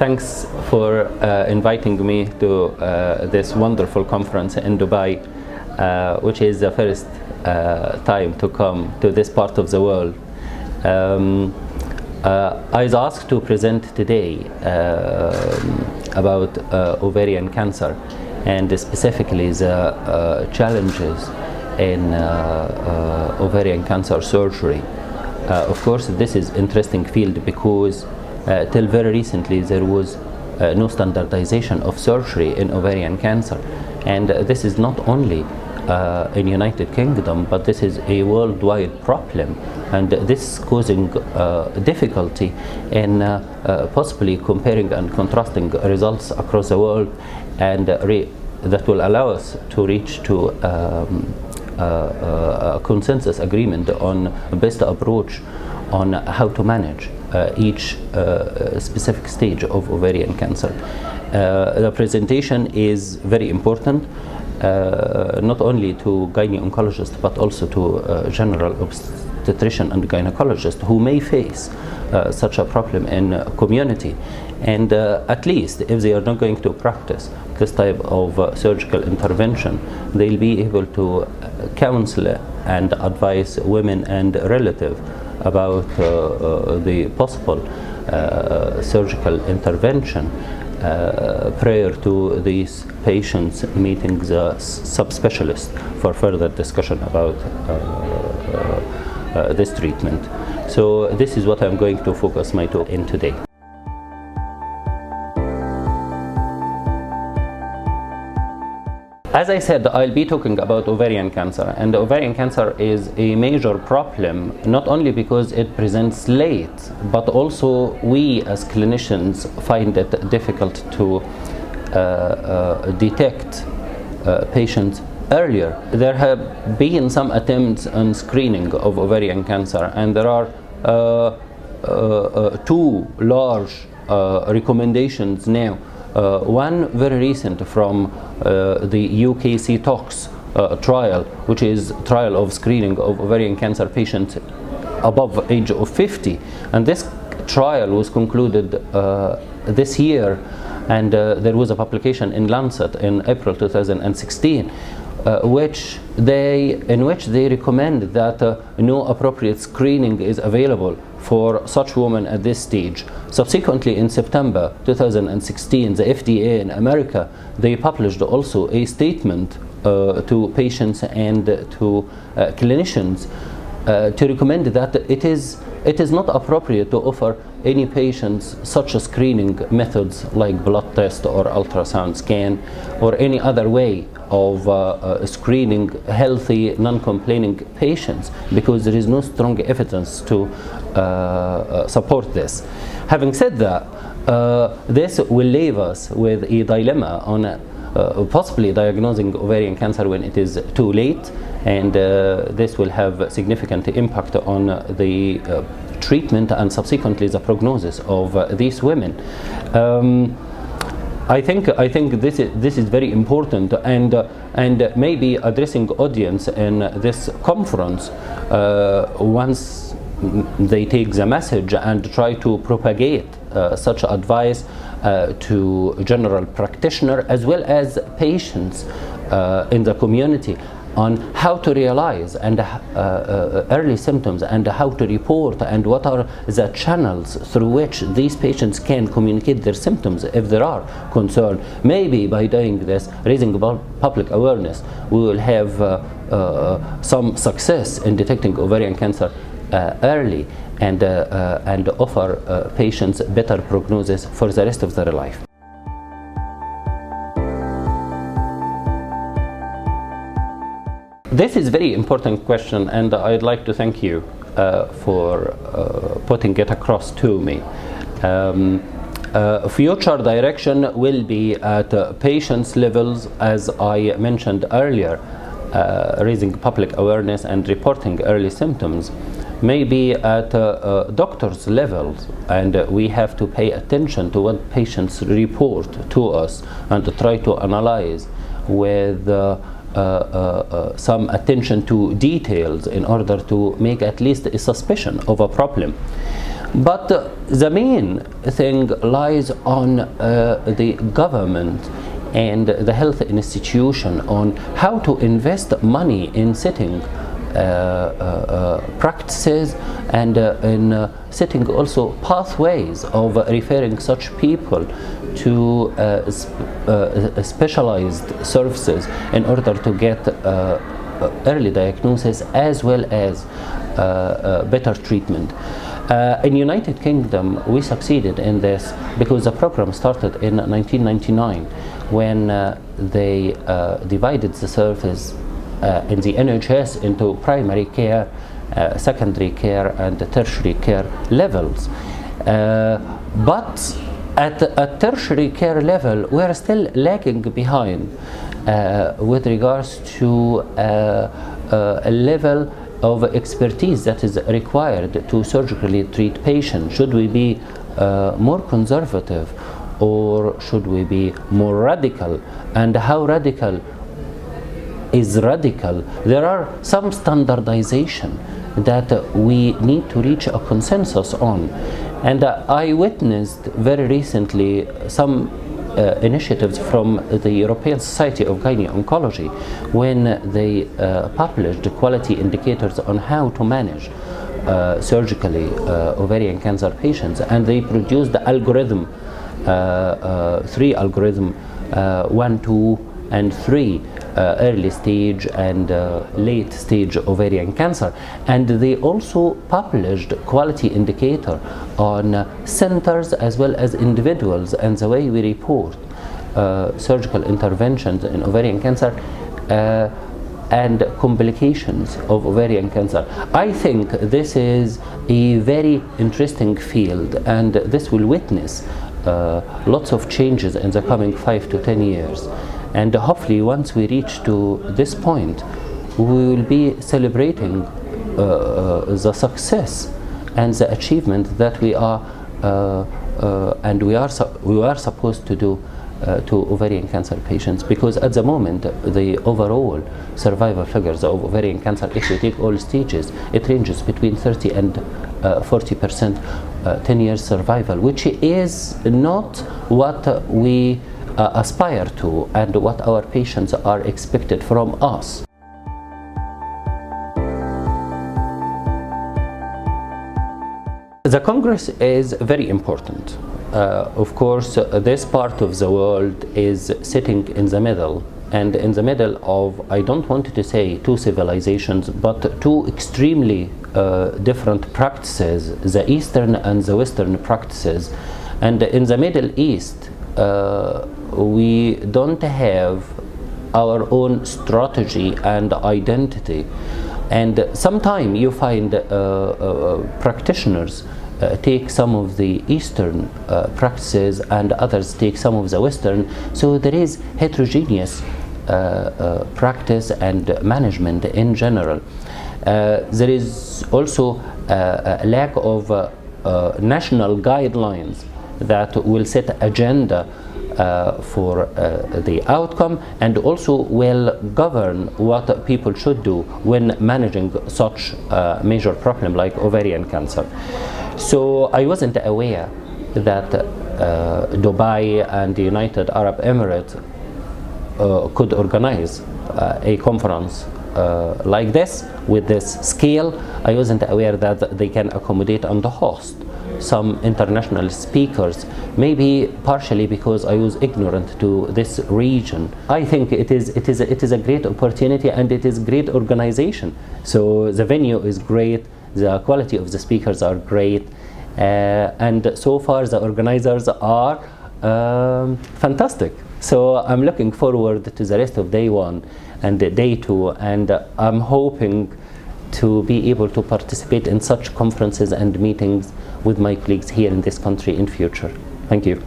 Thanks for inviting me to this wonderful conference in Dubai, which is the first time to come to this part of the world. I was asked to present today about ovarian cancer and specifically the challenges in ovarian cancer surgery. Of course, this is an interesting field because till very recently there was no standardization of surgery in ovarian cancer, and this is not only in United Kingdom, but this is a worldwide problem, and this is causing difficulty in possibly comparing and contrasting results across the world, and that will allow us to reach to a consensus agreement on best approach on how to manage each specific stage of ovarian cancer. The presentation is very important, not only to gynecologists but also to general obstetrician and gynecologist who may face such a problem in community, and at least if they are not going to practice this type of surgical intervention, they'll be able to counsel and advise women and relatives about the possible surgical intervention prior to these patients meeting the subspecialist for further discussion about this treatment. So this is what I'm going to focus my talk in today. As I said, I'll be talking about ovarian cancer, and ovarian cancer is a major problem, not only because it presents late, but also we as clinicians find it difficult to detect patients earlier. There have been some attempts on screening of ovarian cancer, and there are two large recommendations now. One very recent from the UK CTOX trial, which is trial of screening of ovarian cancer patients above age of 50, and this trial was concluded this year, and there was a publication in Lancet in April 2016, in which they recommend that no appropriate screening is available for such women at this stage. Subsequently, in September 2016, the FDA in America, they published also a statement to patients and to clinicians to recommend that it is not appropriate to offer any patients such a screening methods like blood test or ultrasound scan or any other way of screening healthy, non-complaining patients, because there is no strong evidence to support this. Having said that, this will leave us with a dilemma on possibly diagnosing ovarian cancer when it is too late, and this will have significant impact on the treatment and subsequently the prognosis of these women. I think this is very important, and maybe addressing audience in this conference once they take the message and try to propagate such advice to general practitioner as well as patients in the community on how to realize and early symptoms and how to report and what are the channels through which these patients can communicate their symptoms if there are concern. Maybe by doing this, raising public awareness, we will have some success in detecting ovarian cancer early and offer patients better prognosis for the rest of their life. This is a very important question, and I'd like to thank you for putting it across to me. Future direction will be at patients' levels, as I mentioned earlier, raising public awareness and reporting early symptoms. Maybe at doctors' levels, and we have to pay attention to what patients report to us and to try to analyze with some attention to details in order to make at least a suspicion of a problem. But the main thing lies on the government and the health institution on how to invest money in setting practices and in setting also pathways of referring such people to specialized services in order to get early diagnosis as well as better treatment. In United Kingdom, we succeeded in this because the program started in 1999 when they divided the service in the NHS into primary care, secondary care and tertiary care levels. But at a tertiary care level, we are still lagging behind with regards to a level of expertise that is required to surgically treat patients. Should we be more conservative or should we be more radical? And how radical is radical? There are some standardization that we need to reach a consensus on. And I witnessed very recently some initiatives from the European Society of Gynae-Oncology when they published quality indicators on how to manage surgically ovarian cancer patients, and they produced the algorithm, three algorithm, 1, 2 and 3, early stage and late stage ovarian cancer. And they also published quality indicator on centers as well as individuals and the way we report surgical interventions in ovarian cancer and complications of ovarian cancer. I think this is a very interesting field, and this will witness lots of changes in the coming 5 to 10 years. And hopefully once we reach to this point, we will be celebrating the success and the achievement that we are supposed to do to ovarian cancer patients, because at the moment the overall survival figures of ovarian cancer, if you take all stages, it ranges between 30 and 40% 10 years survival, which is not what we aspire to and what our patients are expected from us. The Congress is very important. Of course, this part of the world is sitting in the middle, and in the middle of, I don't want to say two civilizations, but two extremely different practices, the Eastern and the Western practices. And in the Middle East, we don't have our own strategy and identity, and sometimes you find practitioners take some of the Eastern practices and others take some of the Western, so there is heterogeneous practice and management in general. There is also a lack of national guidelines that will set agenda for the outcome and also will govern what people should do when managing such a major problem like ovarian cancer. So I wasn't aware that Dubai and the United Arab Emirates could organize a conference like this with this scale. I wasn't aware that they can accommodate and host some international speakers, maybe partially because I was ignorant to this region. I think it is a great opportunity and it is great organization. So the venue is great, the quality of the speakers are great, and so far the organizers are fantastic. So I'm looking forward to the rest of day one and day two, and I'm hoping to be able to participate in such conferences and meetings with my colleagues here in this country in future. Thank you.